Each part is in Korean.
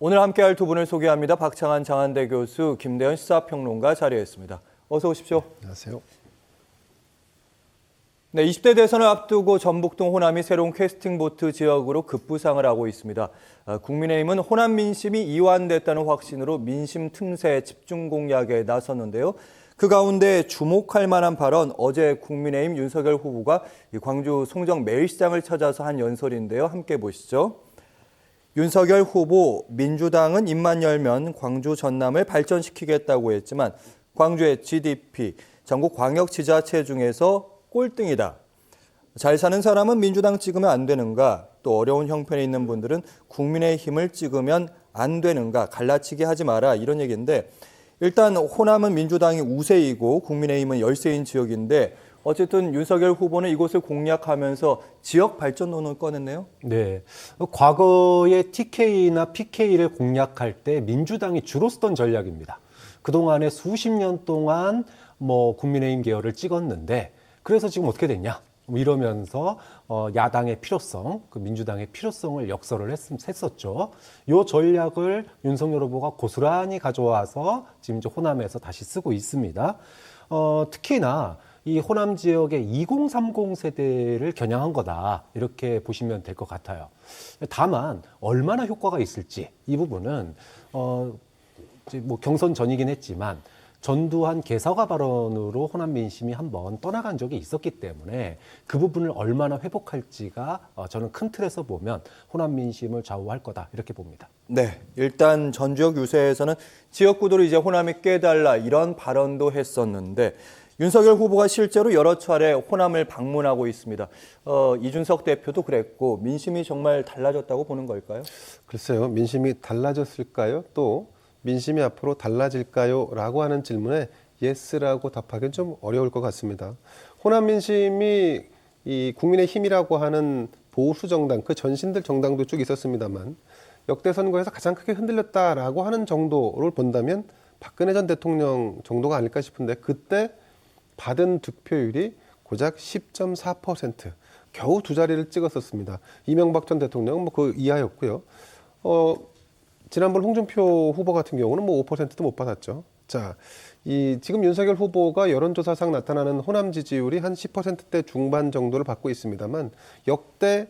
오늘 함께할 두 분을 소개합니다. 박창한 장한대 교수, 김대현 시사평론가 자리했습니다. 어서 오십시오. 안녕하세요. 네, 20대 대선을 앞두고 전북동 호남이 새로운 캐스팅보트 지역으로 급부상을 하고 있습니다. 국민의힘은 호남 민심이 이완됐다는 확신으로 민심 틈새 집중 공략에 나섰는데요. 그 가운데 주목할 만한 발언, 어제 국민의힘 윤석열 후보가 광주 송정 매일시장을 찾아서 한 연설인데요. 함께 보시죠. 윤석열 후보, 민주당은 입만 열면 광주 전남을 발전시키겠다고 했지만 광주의 GDP, 전국 광역지자체 중에서 꼴등이다. 잘 사는 사람은 민주당 찍으면 안 되는가? 또 어려운 형편에 있는 분들은 국민의힘을 찍으면 안 되는가? 갈라치기 하지 마라. 이런 얘기인데 일단 호남은 민주당이 우세이고 국민의힘은 열세인 지역인데 어쨌든 윤석열 후보는 이곳을 공략하면서 지역 발전론을 꺼냈네요. 네, 과거에 TK나 PK를 공략할 때 민주당이 주로 쓰던 전략입니다. 그동안에 수십 년 동안 국민의힘 계열을 찍었는데 그래서 지금 어떻게 됐냐? 이러면서 야당의 필요성, 그 민주당의 필요성을 역설을 했었죠. 이 전략을 윤석열 후보가 고스란히 가져와서 지금 이제 호남에서 다시 쓰고 있습니다. 특히나 이 호남 지역의 2030 세대를 겨냥한 거다 이렇게 보시면 될 것 같아요. 다만 얼마나 효과가 있을지 이 부분은 경선 전이긴 했지만 전두환 개사과 발언으로 호남 민심이 한번 떠나간 적이 있었기 때문에 그 부분을 얼마나 회복할지가 저는 큰 틀에서 보면 호남 민심을 좌우할 거다 이렇게 봅니다. 네, 일단 전 지역 유세에서는 지역구도를 이제 호남이 깨달라 이런 발언도 했었는데 윤석열 후보가 실제로 여러 차례 호남을 방문하고 있습니다. 이준석 대표도 그랬고 민심이 정말 달라졌다고 보는 걸까요? 글쎄요. 민심이 달라졌을까요? 또 민심이 앞으로 달라질까요? 라고 하는 질문에 예스라고 답하기는 좀 어려울 것 같습니다. 호남 민심이 이 국민의힘이라고 하는 보수 정당, 그 전신들 정당도 쭉 있었습니다만 역대 선거에서 가장 크게 흔들렸다라고 하는 정도를 본다면 박근혜 전 대통령 정도가 아닐까 싶은데 그때 받은 득표율이 고작 10.4%, 겨우 두 자리를 찍었었습니다. 이명박 전 대통령은 그 이하였고요. 지난번 홍준표 후보 같은 경우는 5%도 못 받았죠. 자, 지금 윤석열 후보가 여론조사상 나타나는 호남 지지율이 한 10%대 중반 정도를 받고 있습니다만 역대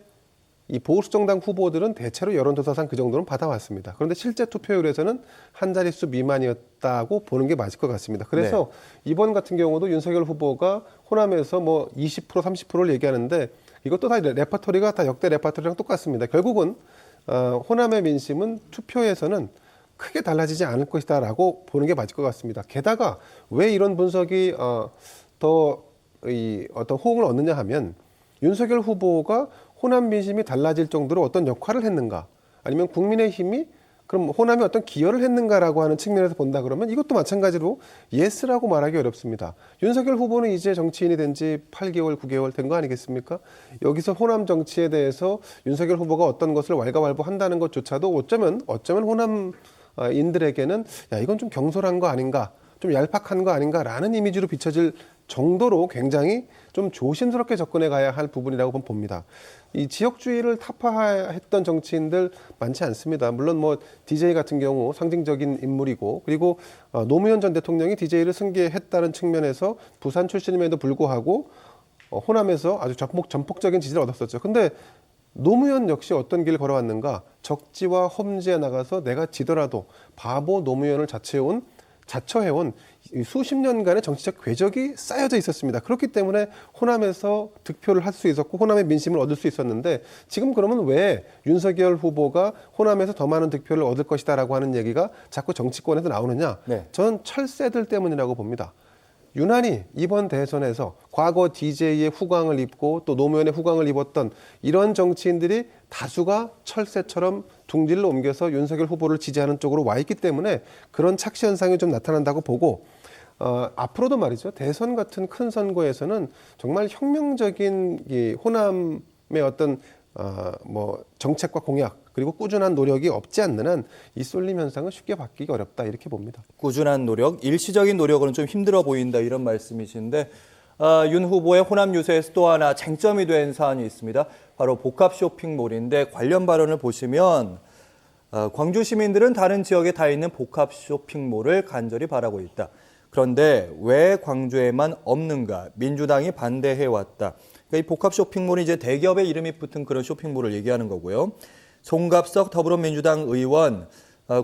이 보수 정당 후보들은 대체로 여론조사상 그 정도는 받아왔습니다. 그런데 실제 투표율에서는 한 자릿수 미만이었다고 보는 게 맞을 것 같습니다. 그래서 이번 같은 경우도 윤석열 후보가 호남에서 20%, 30%를 얘기하는데 이것도 다 레퍼토리가 다 역대 레퍼토리랑 똑같습니다. 결국은 호남의 민심은 투표에서는 크게 달라지지 않을 것이다라고 보는 게 맞을 것 같습니다. 게다가 왜 이런 분석이 어떤 호응을 얻느냐 하면 윤석열 후보가 호남 민심이 달라질 정도로 어떤 역할을 했는가 아니면 국민의힘이 그럼 호남이 어떤 기여를 했는가라고 하는 측면에서 본다 그러면 이것도 마찬가지로 예스라고 말하기 어렵습니다. 윤석열 후보는 이제 정치인이 된 지 8개월, 9개월 된 거 아니겠습니까? 여기서 호남 정치에 대해서 윤석열 후보가 어떤 것을 왈가왈부한다는 것조차도 어쩌면 호남인들에게는 야 이건 좀 경솔한 거 아닌가, 좀 얄팍한 거 아닌가라는 이미지로 비춰질 정도로 굉장히 좀 조심스럽게 접근해 가야 할 부분이라고 봅니다. 이 지역주의를 타파했던 정치인들 많지 않습니다. 물론 DJ 같은 경우 상징적인 인물이고 그리고 노무현 전 대통령이 DJ를 승계했다는 측면에서 부산 출신임에도 불구하고 호남에서 아주 전폭적인 지지를 얻었었죠. 근데 노무현 역시 어떤 길을 걸어왔는가? 적지와 험지에 나가서 내가 지더라도 바보 노무현을 자처해온 수십 년간의 정치적 궤적이 쌓여져 있었습니다. 그렇기 때문에 호남에서 득표를 할 수 있었고 호남의 민심을 얻을 수 있었는데 지금 그러면 왜 윤석열 후보가 호남에서 더 많은 득표를 얻을 것이다라고 하는 얘기가 자꾸 정치권에서 나오느냐? 네. 저는 철새들 때문이라고 봅니다. 유난히 이번 대선에서 과거 DJ의 후광을 입고 또 노무현의 후광을 입었던 이런 정치인들이 다수가 철새처럼 둥지를 옮겨서 윤석열 후보를 지지하는 쪽으로 와 있기 때문에 그런 착시 현상이 좀 나타난다고 보고 앞으로도 말이죠. 대선 같은 큰 선거에서는 정말 혁명적인 이 호남의 어떤 정책과 공약 그리고 꾸준한 노력이 없지 않는 한 이 쏠림 현상은 쉽게 바뀌기 어렵다 이렇게 봅니다. 꾸준한 노력, 일시적인 노력은 좀 힘들어 보인다 이런 말씀이신데 윤 후보의 호남 유세에서 또 하나 쟁점이 된 사안이 있습니다. 바로 복합 쇼핑몰인데 관련 발언을 보시면 광주 시민들은 다른 지역에 다 있는 복합 쇼핑몰을 간절히 바라고 있다. 그런데 왜 광주에만 없는가? 민주당이 반대해왔다. 그러니까 이 복합 쇼핑몰이 이제 대기업의 이름이 붙은 그런 쇼핑몰을 얘기하는 거고요. 송갑석 더불어민주당 의원,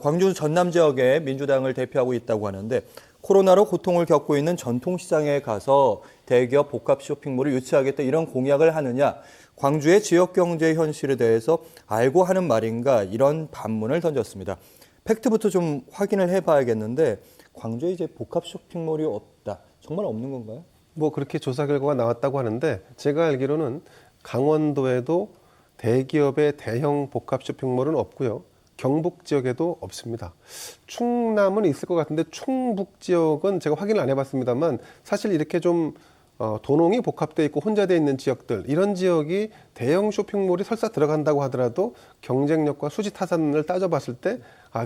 광주 전남 지역에 민주당을 대표하고 있다고 하는데 코로나로 고통을 겪고 있는 전통시장에 가서 대기업 복합 쇼핑몰을 유치하겠다 이런 공약을 하느냐. 광주의 지역경제 현실에 대해서 알고 하는 말인가 이런 반문을 던졌습니다. 팩트부터 좀 확인을 해봐야겠는데 광주에 이제 복합 쇼핑몰이 없다. 정말 없는 건가요? 뭐 그렇게 조사 결과가 나왔다고 하는데 제가 알기로는 강원도에도 대기업의 대형 복합 쇼핑몰은 없고요. 경북 지역에도 없습니다. 충남은 있을 것 같은데 충북 지역은 제가 확인을 안 해봤습니다만 사실 이렇게 좀 도농이 복합돼 있고 혼자 돼 있는 지역들 이런 지역이 대형 쇼핑몰이 설사 들어간다고 하더라도 경쟁력과 수지 타산을 따져봤을 때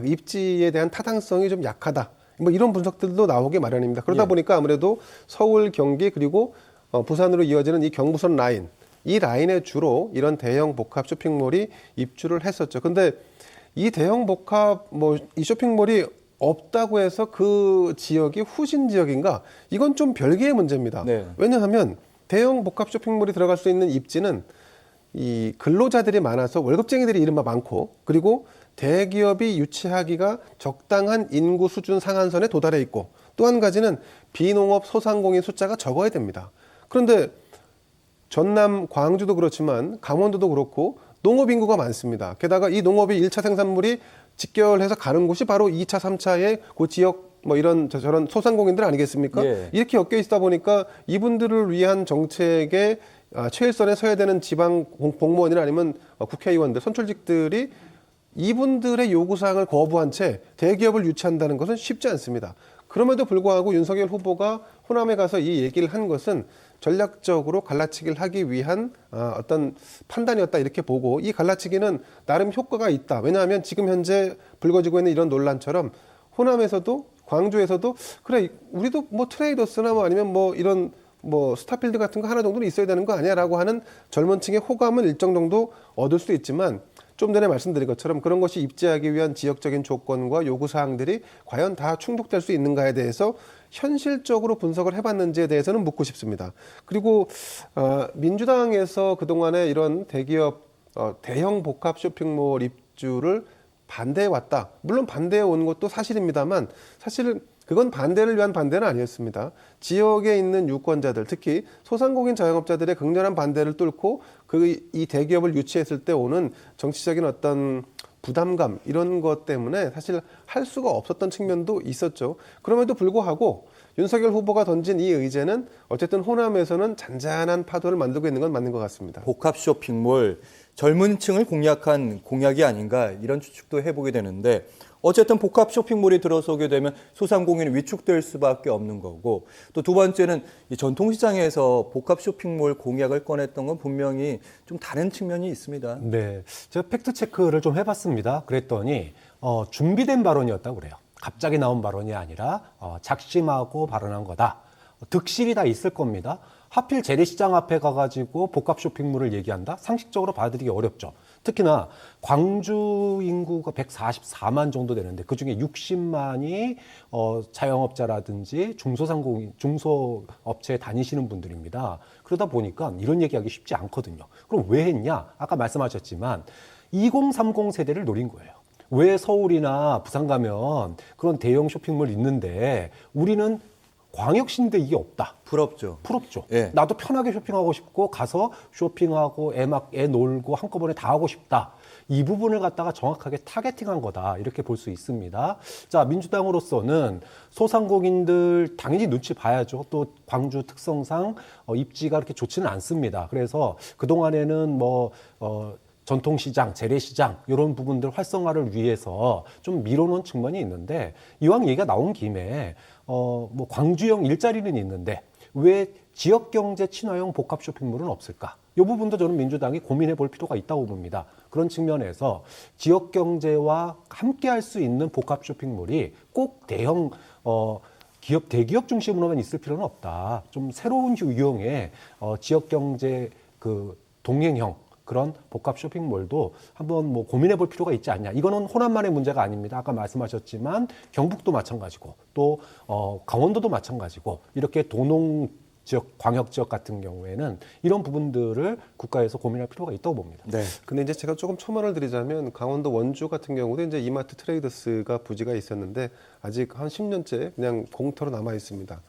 입지에 대한 타당성이 좀 약하다. 뭐 이런 분석들도 나오기 마련입니다. 그러다 보니까 아무래도 서울, 경기 그리고 부산으로 이어지는 이 경부선 라인 이 라인에 주로 이런 대형 복합 쇼핑몰이 입주를 했었죠. 근데 이 대형 복합 이 쇼핑몰이 없다고 해서 그 지역이 후진 지역인가? 이건 좀 별개의 문제입니다. 네. 왜냐하면 대형 복합 쇼핑몰이 들어갈 수 있는 입지는 이 근로자들이 많아서 월급쟁이들이 이른바 많고 그리고 대기업이 유치하기가 적당한 인구 수준 상한선에 도달해 있고 또 한 가지는 비농업 소상공인 숫자가 적어야 됩니다. 그런데 전남 광주도 그렇지만 강원도도 그렇고 농업 인구가 많습니다. 게다가 이 농업이 1차 생산물이 직결해서 가는 곳이 바로 2차, 3차의 그 지역 이런 저런 소상공인들 아니겠습니까? 예. 이렇게 엮여 있다 보니까 이분들을 위한 정책에 최일선에 서야 되는 지방 공무원이나 아니면 국회의원들, 선출직들이 이분들의 요구사항을 거부한 채 대기업을 유치한다는 것은 쉽지 않습니다. 그럼에도 불구하고 윤석열 후보가 호남에 가서 이 얘기를 한 것은 전략적으로 갈라치기를 하기 위한 어떤 판단이었다 이렇게 보고 이 갈라치기는 나름 효과가 있다. 왜냐하면 지금 현재 불거지고 있는 이런 논란처럼 호남에서도 광주에서도 그래 우리도 뭐 트레이더스나 아니면 이런 스타필드 같은 거 하나 정도는 있어야 되는 거 아니야라고 하는 젊은 층의 호감은 일정 정도 얻을 수 있지만 좀 전에 말씀드린 것처럼 그런 것이 입지하기 위한 지역적인 조건과 요구사항들이 과연 다 충족될 수 있는가에 대해서 현실적으로 분석을 해봤는지에 대해서는 묻고 싶습니다. 그리고 민주당에서 그동안에 이런 대기업 대형 복합 쇼핑몰 입주를 반대해왔다. 물론 반대해 온 것도 사실입니다만 사실은 그건 반대를 위한 반대는 아니었습니다. 지역에 있는 유권자들, 특히 소상공인 자영업자들의 극렬한 반대를 뚫고 이 대기업을 유치했을 때 오는 정치적인 어떤 부담감 이런 것 때문에 사실 할 수가 없었던 측면도 있었죠. 그럼에도 불구하고 윤석열 후보가 던진 이 의제는 어쨌든 호남에서는 잔잔한 파도를 만들고 있는 건 맞는 것 같습니다. 복합 쇼핑몰, 젊은 층을 공략한 공약이 아닌가 이런 추측도 해보게 되는데 어쨌든 복합 쇼핑몰이 들어서게 되면 소상공인이 위축될 수밖에 없는 거고 또 두 번째는 이 전통시장에서 복합 쇼핑몰 공약을 꺼냈던 건 분명히 좀 다른 측면이 있습니다. 네, 제가 팩트 체크를 좀 해봤습니다. 그랬더니 준비된 발언이었다고 그래요. 갑자기 나온 발언이 아니라 작심하고 발언한 거다. 득실이 다 있을 겁니다. 하필 재래시장 앞에 가가지고 복합 쇼핑몰을 얘기한다? 상식적으로 받아들이기 어렵죠. 특히나 광주 인구가 144만 정도 되는데 그중에 60만이 자영업자라든지 중소업체에 다니시는 분들입니다. 그러다 보니까 이런 얘기하기 쉽지 않거든요. 그럼 왜 했냐? 아까 말씀하셨지만 2030 세대를 노린 거예요. 왜 서울이나 부산 가면 그런 대형 쇼핑몰 있는데 우리는 광역시인데 이게 없다. 부럽죠. 부럽죠. 예. 나도 편하게 쇼핑하고 싶고 가서 쇼핑하고 애 놀고 한꺼번에 다 하고 싶다. 이 부분을 갖다가 정확하게 타겟팅한 거다. 이렇게 볼 수 있습니다. 자, 민주당으로서는 소상공인들 당연히 눈치 봐야죠. 또 광주 특성상 입지가 그렇게 좋지는 않습니다. 그래서 그동안에는 전통시장, 재래시장 이런 부분들 활성화를 위해서 좀 미뤄놓은 측면이 있는데 이왕 얘기가 나온 김에 광주형 일자리는 있는데 왜 지역경제 친화형 복합 쇼핑몰은 없을까? 이 부분도 저는 민주당이 고민해 볼 필요가 있다고 봅니다. 그런 측면에서 지역경제와 함께 할 수 있는 복합 쇼핑몰이 꼭 대형 대기업 중심으로만 있을 필요는 없다. 좀 새로운 유형의 지역경제 동행형 그런 복합 쇼핑몰도 한번 뭐 고민해 볼 필요가 있지 않냐. 이거는 호남만의 문제가 아닙니다. 아까 말씀하셨지만 경북도 마찬가지고 또 강원도도 마찬가지고 이렇게 도농 지역, 광역 지역 같은 경우에는 이런 부분들을 국가에서 고민할 필요가 있다고 봅니다. 네. 근데 이제 제가 조금 첨언을 드리자면 강원도 원주 같은 경우도 이제 이마트 트레이더스가 부지가 있었는데 아직 한 10년째 그냥 공터로 남아 있습니다.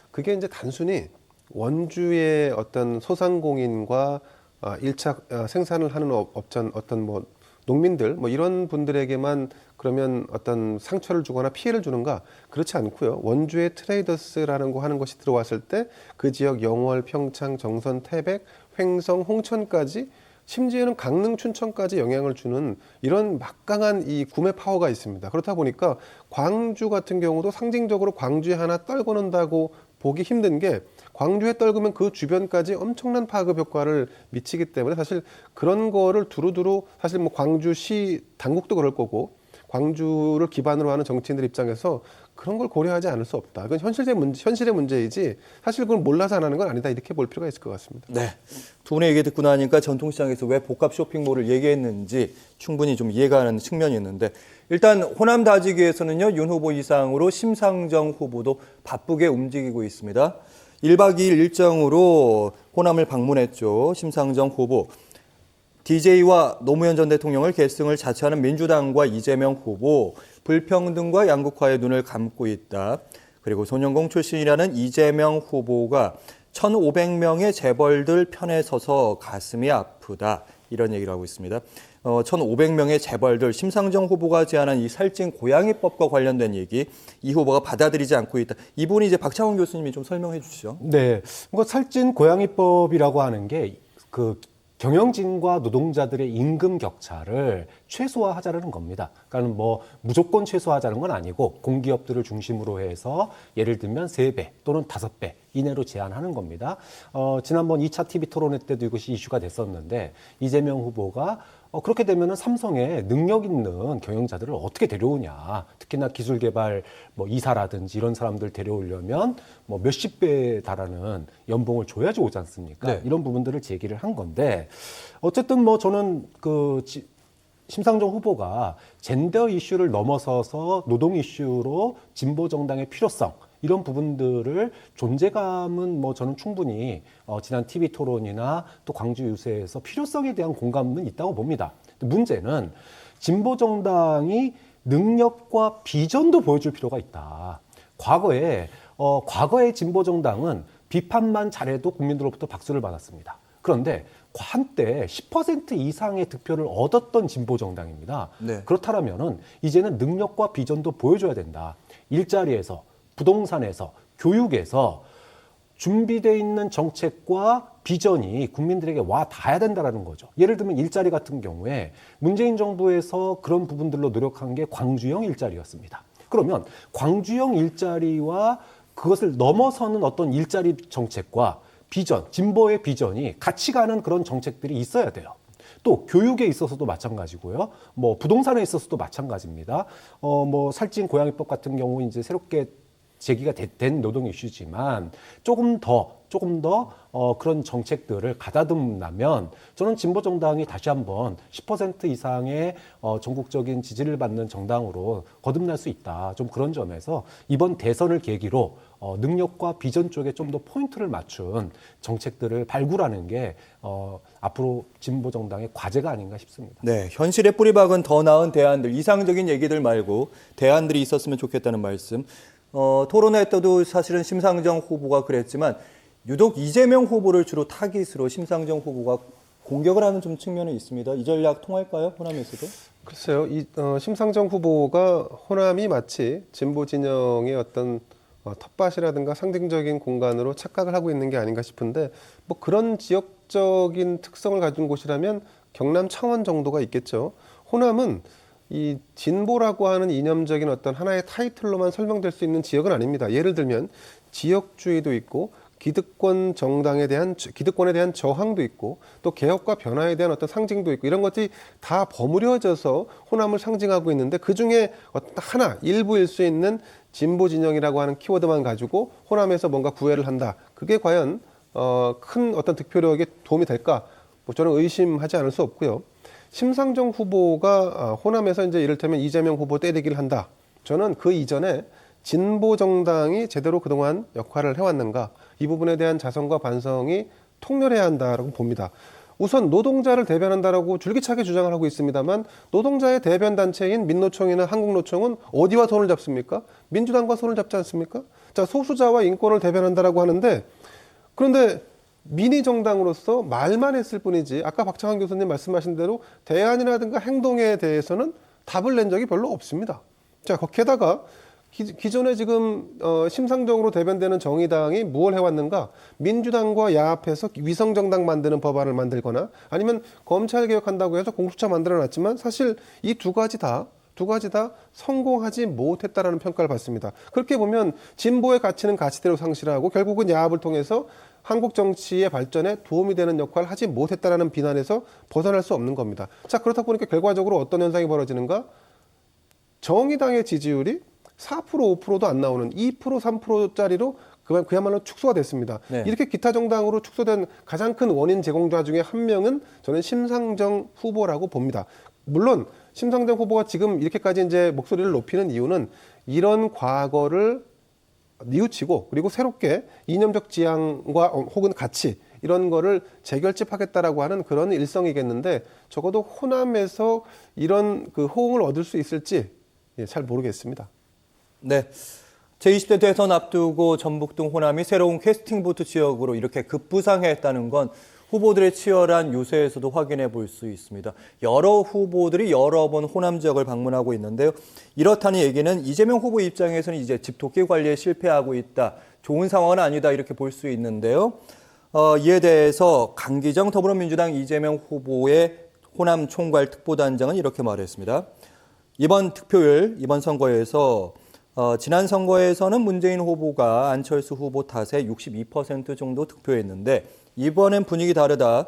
그게 이제 단순히 원주의 어떤 소상공인과 1차 생산을 하는 어떤 뭐 농민들 뭐 이런 분들에게만 그러면 어떤 상처를 주거나 피해를 주는가? 그렇지 않고요. 원주의 트레이더스라는 거 하는 것이 들어왔을 때 그 지역 영월, 평창, 정선, 태백, 횡성, 홍천까지 심지어는 강릉, 춘천까지 영향을 주는 이런 막강한 이 구매 파워가 있습니다. 그렇다 보니까 광주 같은 경우도 상징적으로 광주에 하나 떨궈 놓는다고 보기 힘든 게 광주에 떨구면 그 주변까지 엄청난 파급 효과를 미치기 때문에 사실 그런 거를 두루두루 사실 뭐 광주시 당국도 그럴 거고 광주를 기반으로 하는 정치인들 입장에서 그런 걸 고려하지 않을 수 없다. 그건 현실의 문제이지 사실 그걸 몰라서 안 하는 건 아니다. 이렇게 볼 필요가 있을 것 같습니다. 네. 두 분의 얘기 듣고 나니까 전통시장에서 왜 복합 쇼핑몰을 얘기했는지 충분히 좀 이해가 가는 측면이 있는데 일단 호남 다지기에서는요. 윤 후보 이상으로 심상정 후보도 바쁘게 움직이고 있습니다. 1박 2일 일정으로 호남을 방문했죠. 심상정 후보. DJ와 노무현 전 대통령을 계승을 자처하는 민주당과 이재명 후보, 불평등과 양극화에 눈을 감고 있다. 그리고 소년공 출신이라는 이재명 후보가 1,500명의 재벌들 편에 서서 가슴이 아프다. 이런 얘기를 하고 있습니다. 1,500명의 재벌들, 심상정 후보가 제안한 이 살찐 고양이법과 관련된 얘기, 이 후보가 받아들이지 않고 있다. 이 부분이 이제 박창원 교수님이 좀 설명해 주시죠. 네, 뭐 살찐 고양이법이라고 하는 게 그 경영진과 노동자들의 임금 격차를 최소화하자는 겁니다. 그러니까 뭐 무조건 최소화하자는 건 아니고 공기업들을 중심으로 해서 예를 들면 3배 또는 5배 이내로 제한하는 겁니다. 지난번 2차 TV 토론회 때도 이것이 이슈가 됐었는데 이재명 후보가 그렇게 되면은 삼성에 능력 있는 경영자들을 어떻게 데려오냐. 특히나 기술개발 뭐 이사라든지 이런 사람들 데려오려면 뭐 몇십 배에 달하는 연봉을 줘야지 오지 않습니까? 네. 이런 부분들을 제기를 한 건데 어쨌든 뭐 저는 심상정 후보가 젠더 이슈를 넘어서서 노동 이슈로 진보 정당의 필요성 이런 부분들을 존재감은 뭐 저는 충분히 지난 TV 토론이나 또 광주 유세에서 필요성에 대한 공감은 있다고 봅니다. 문제는 진보 정당이 능력과 비전도 보여줄 필요가 있다. 과거의 진보 정당은 비판만 잘해도 국민들로부터 박수를 받았습니다. 그런데 한때 10% 이상의 득표를 얻었던 진보 정당입니다. 네. 그렇다면은 이제는 능력과 비전도 보여줘야 된다. 일자리에서, 부동산에서, 교육에서 준비되어 있는 정책과 비전이 국민들에게 와 닿아야 된다는 거죠. 예를 들면 일자리 같은 경우에 문재인 정부에서 그런 부분들로 노력한 게 광주형 일자리였습니다. 그러면 광주형 일자리와 그것을 넘어서는 어떤 일자리 정책과 비전, 진보의 비전이 같이 가는 그런 정책들이 있어야 돼요. 또 교육에 있어서도 마찬가지고요. 뭐 부동산에 있어서도 마찬가지입니다. 뭐 살찐 고양이법 같은 경우 이제 새롭게 제기가 된 노동 이슈지만 조금 더 그런 정책들을 가다듬으면 저는 진보 정당이 다시 한번 10% 이상의 전국적인 지지를 받는 정당으로 거듭날 수 있다. 좀 그런 점에서 이번 대선을 계기로 능력과 비전 쪽에 좀 더 포인트를 맞춘 정책들을 발굴하는 게 앞으로 진보 정당의 과제가 아닌가 싶습니다. 네, 현실의 뿌리박은 더 나은 대안들, 이상적인 얘기들 말고 대안들이 있었으면 좋겠다는 말씀. 토론회 때도 사실은 심상정 후보가 그랬지만 유독 이재명 후보를 주로 타깃으로 심상정 후보가 공격을 하는 좀 측면이 있습니다. 이 전략 통할까요? 호남에서도? 글쎄요. 심상정 후보가 호남이 마치 진보 진영의 어떤 텃밭이라든가 상징적인 공간으로 착각을 하고 있는 게 아닌가 싶은데 뭐 그런 지역적인 특성을 가진 곳이라면 경남 창원 정도가 있겠죠. 호남은 이 진보라고 하는 이념적인 어떤 하나의 타이틀로만 설명될 수 있는 지역은 아닙니다. 예를 들면 지역주의도 있고 기득권에 대한 저항도 있고 또 개혁과 변화에 대한 어떤 상징도 있고 이런 것들이 다 버무려져서 호남을 상징하고 있는데 그중에 어떤 일부일 수 있는 진보 진영이라고 하는 키워드만 가지고 호남에서 뭔가 구애를 한다. 그게 과연 큰 어떤 득표력에 도움이 될까? 뭐 저는 의심하지 않을 수 없고요. 심상정 후보가 호남에서 이제 이를테면 이재명 후보 때리기를 한다. 저는 그 이전에 진보 정당이 제대로 그동안 역할을 해왔는가, 이 부분에 대한 자성과 반성이 통렬해야 한다라고 봅니다. 우선 노동자를 대변한다라고 줄기차게 주장을 하고 있습니다만, 노동자의 대변 단체인 민노총이나 한국노총은 어디와 손을 잡습니까? 민주당과 손을 잡지 않습니까? 자, 소수자와 인권을 대변한다라고 하는데, 그런데 민의 정당으로서 말만 했을 뿐이지, 아까 박창환 교수님 말씀하신 대로 대안이라든가 행동에 대해서는 답을 낸 적이 별로 없습니다. 자, 게다가 기존에 지금 심상정으로 대변되는 정의당이 뭘 해왔는가? 민주당과 야합해서 위성정당 만드는 법안을 만들거나, 아니면 검찰 개혁한다고 해서 공수처 만들어놨지만, 사실 이 두 가지 다 성공하지 못했다라는 평가를 받습니다. 그렇게 보면 진보의 가치는 가치대로 상실하고 결국은 야합을 통해서 한국 정치의 발전에 도움이 되는 역할을 하지 못했다라는 비난에서 벗어날 수 없는 겁니다. 자, 그렇다 보니까 결과적으로 어떤 현상이 벌어지는가? 정의당의 지지율이 4%, 5%도 안 나오는 2%, 3%짜리로 그야말로 축소가 됐습니다. 네. 이렇게 기타 정당으로 축소된 가장 큰 원인 제공자 중에 한 명은 저는 심상정 후보라고 봅니다. 물론 심상정 후보가 지금 이렇게까지 이제 목소리를 높이는 이유는 이런 과거를 뉘우치고, 그리고 새롭게 이념적 지향과 혹은 가치, 이런 거를 재결집하겠다라고 하는 그런 일성이겠는데, 적어도 호남에서 이런 그 호응을 얻을 수 있을지 잘 모르겠습니다. 네. 제20대 대선 앞두고 전북등 호남이 새로운 캐스팅보트 지역으로 이렇게 급부상했다는 건 후보들의 치열한 유세에서도 확인해 볼 수 있습니다. 여러 후보들이 여러 번 호남 지역을 방문하고 있는데요. 이렇다는 얘기는 이재명 후보 입장에서는 이제 집토끼 관리에 실패하고 있다. 좋은 상황은 아니다. 이렇게 볼 수 있는데요. 이에 대해서 강기정 더불어민주당 이재명 후보의 호남 총괄 특보단장은 이렇게 말했습니다. 이번 득표율, 이번 선거에서 지난 선거에서는 문재인 후보가 안철수 후보 탓에 62% 정도 득표했는데, 이번엔 분위기 다르다.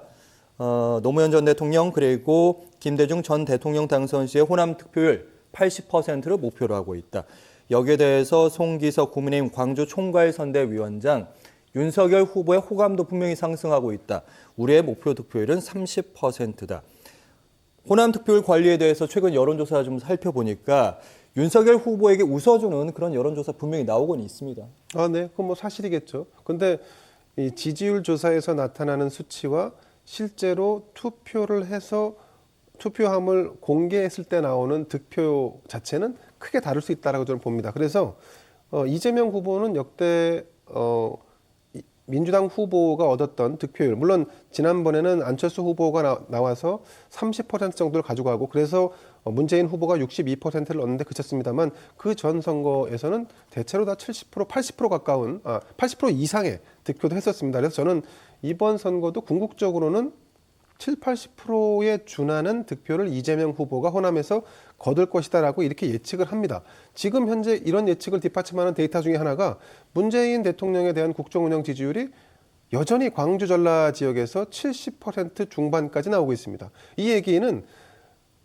노무현 전 대통령 그리고 김대중 전 대통령 당선 시의 호남 득표율 80%를 목표로 하고 있다. 여기에 대해서 송기석 국민의힘 광주 총괄선대위원장, 윤석열 후보의 호감도 분명히 상승하고 있다. 우리의 목표 득표율은 30%다. 호남 득표율 관리에 대해서 최근 여론조사 좀 살펴보니까 윤석열 후보에게 웃어주는 그런 여론조사 분명히 나오곤 있습니다. 네, 그건 뭐 사실이겠죠. 근데 이 지지율 조사에서 나타나는 수치와 실제로 투표를 해서 투표함을 공개했을 때 나오는 득표 자체는 크게 다를 수 있다라고 저는 봅니다. 그래서 이재명 후보는 역대 민주당 후보가 얻었던 득표율, 물론 지난번에는 안철수 후보가 나와서 30% 정도를 가져가고, 그래서 문재인 후보가 62%를 얻는데 그쳤습니다만, 그 전 선거에서는 대체로 다 70%, 80% 가까운 80% 이상의 득표도 했었습니다. 그래서 저는 이번 선거도 궁극적으로는 7, 80%에 준하는 득표를 이재명 후보가 호남에서 거둘 것이다라고 이렇게 예측을 합니다. 지금 현재 이런 예측을 뒷받침하는 데이터 중에 하나가 문재인 대통령에 대한 국정운영 지지율이 여전히 광주 전라 지역에서 70% 중반까지 나오고 있습니다. 이 얘기는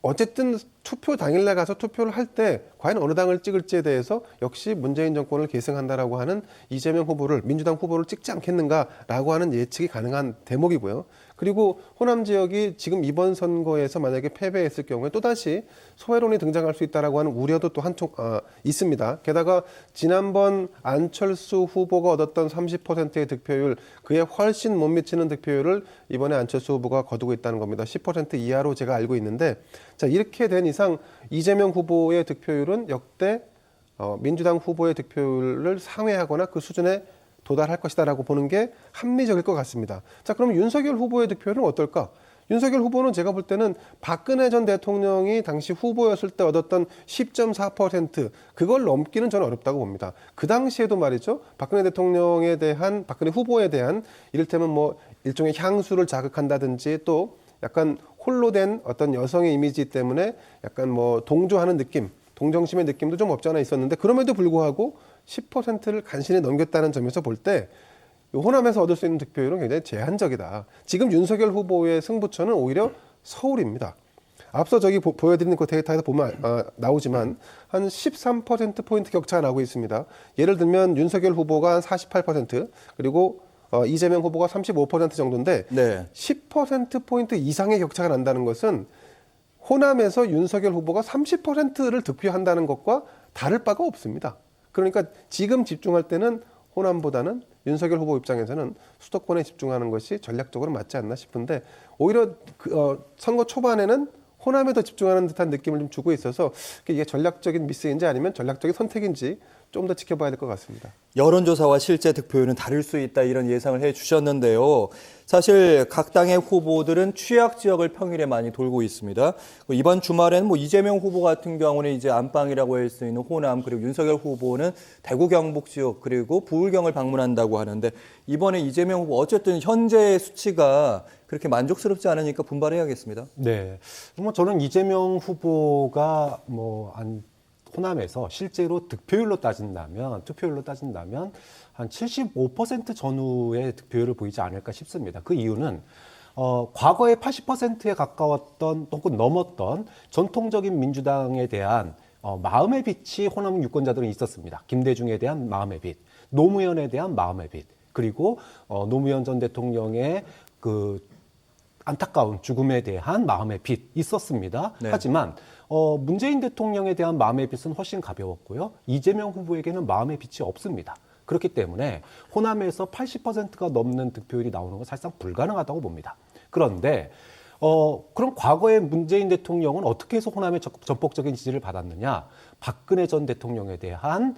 어쨌든 투표 당일날 가서 투표를 할 때 과연 어느 당을 찍을지에 대해서 역시 문재인 정권을 계승한다라고 하는 이재명 후보를, 민주당 후보를 찍지 않겠는가라고 하는 예측이 가능한 대목이고요. 그리고 호남 지역이 지금 이번 선거에서 만약에 패배했을 경우에 또다시 소외론이 등장할 수 있다라고 하는 우려도 또 한쪽 있습니다. 게다가 지난번 안철수 후보가 얻었던 30%의 득표율, 그에 훨씬 못 미치는 득표율을 이번에 안철수 후보가 거두고 있다는 겁니다. 10% 이하로 제가 알고 있는데, 자, 이렇게 된 이상 이재명 후보의 득표율은 역대 민주당 후보의 득표율을 상회하거나 그 수준에 도달할 것이다라고 보는 게 합리적일 것 같습니다. 자, 그럼 윤석열 후보의 득표율은 어떨까? 윤석열 후보는 제가 볼 때는 박근혜 전 대통령이 당시 후보였을 때 얻었던 10.4%, 그걸 넘기는 저는 어렵다고 봅니다. 그 당시에도 말이죠, 박근혜 후보에 대한 이를테면 뭐 일종의 향수를 자극한다든지, 또 약간 홀로 된 어떤 여성의 이미지 때문에 약간 뭐 동조하는 느낌, 동정심의 느낌도 좀 없지 않아 있었는데, 그럼에도 불구하고 10%를 간신히 넘겼다는 점에서 볼 때 호남에서 얻을 수 있는 득표율은 굉장히 제한적이다. 지금 윤석열 후보의 승부처는 오히려 서울입니다. 앞서 저기 보여드리는 그 데이터에서 보면 나오지만 한 13%포인트 격차가 나고 있습니다. 예를 들면 윤석열 후보가 한 48%, 그리고 이재명 후보가 35% 정도인데 네. 10%포인트 이상의 격차가 난다는 것은 호남에서 윤석열 후보가 30%를 득표한다는 것과 다를 바가 없습니다. 그러니까 지금 집중할 때는 호남보다는 윤석열 후보 입장에서는 수도권에 집중하는 것이 전략적으로 맞지 않나 싶은데 오히려 선거 초반에는 호남에 더 집중하는 듯한 느낌을 좀 주고 있어서 이게 전략적인 미스인지 아니면 전략적인 선택인지 좀 더 지켜봐야 될 것 같습니다. 여론조사와 실제 득표율은 다를 수 있다 이런 예상을 해주셨는데요. 사실 각 당의 후보들은 취약 지역을 평일에 많이 돌고 있습니다. 이번 주말에는 이재명 후보 같은 경우는 이제 안방이라고 할 수 있는 호남 그리고 윤석열 후보는 대구 경북 지역 그리고 부울경을 방문한다고 하는데 이번에 이재명 후보 어쨌든 현재 수치가 그렇게 만족스럽지 않으니까 분발해야겠습니다. 네. 저는 이재명 후보가 호남에서 실제로 투표율로 따진다면 한 75% 전후의 득표율을 보이지 않을까 싶습니다. 그 이유는 과거에 80%에 가까웠던 혹은 넘었던 전통적인 민주당에 대한 마음의 빛이 호남 유권자들은 있었습니다. 김대중에 대한 마음의 빛, 노무현에 대한 마음의 빛, 그리고 노무현 전 대통령의 그 안타까운 죽음에 대한 마음의 빛 있었습니다. 네. 하지만 문재인 대통령에 대한 마음의 빛은 훨씬 가벼웠고요. 이재명 후보에게는 마음의 빛이 없습니다. 그렇기 때문에 호남에서 80%가 넘는 득표율이 나오는 건 사실상 불가능하다고 봅니다. 그런데 그럼 과거에 문재인 대통령은 어떻게 해서 호남의 전폭적인 지지를 받았느냐? 박근혜 전 대통령에 대한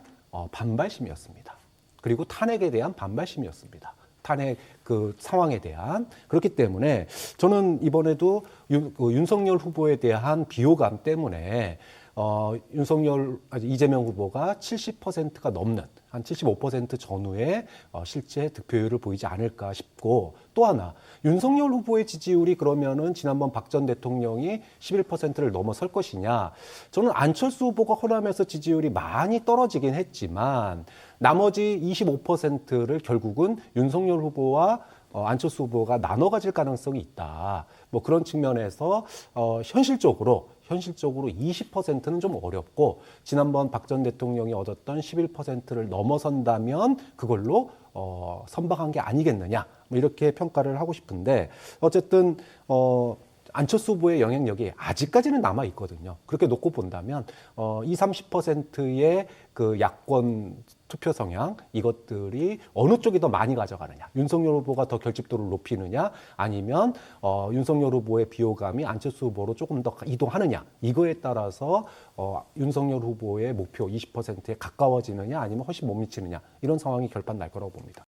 반발심이었습니다. 그리고 탄핵에 대한 반발심이었습니다. 탄핵 그 상황에 대한. 그렇기 때문에 저는 이번에도 윤석열 후보에 대한 비호감 때문에 이재명 후보가 70%가 넘는 한 75% 전후의 실제 득표율을 보이지 않을까 싶고, 또 하나 윤석열 후보의 지지율이 그러면은 지난번 박 전 대통령이 11%를 넘어설 것이냐? 저는 안철수 후보가 호남에서 지지율이 많이 떨어지긴 했지만 나머지 25%를 결국은 윤석열 후보와 안철수 후보가 나눠 가질 가능성이 있다. 그런 측면에서 현실적으로 20%는 좀 어렵고, 지난번 박 전 대통령이 얻었던 11%를 넘어선다면 그걸로 선방한 게 아니겠느냐, 이렇게 평가를 하고 싶은데, 어쨌든 안철수 후보의 영향력이 아직까지는 남아 있거든요. 그렇게 놓고 본다면 20-30%의 그 야권 투표 성향, 이것들이 어느 쪽이 더 많이 가져가느냐, 윤석열 후보가 더 결집도를 높이느냐, 아니면 윤석열 후보의 비호감이 안철수 후보로 조금 더 이동하느냐, 이거에 따라서 윤석열 후보의 목표 20%에 가까워지느냐 아니면 훨씬 못 미치느냐, 이런 상황이 결판 날 거라고 봅니다.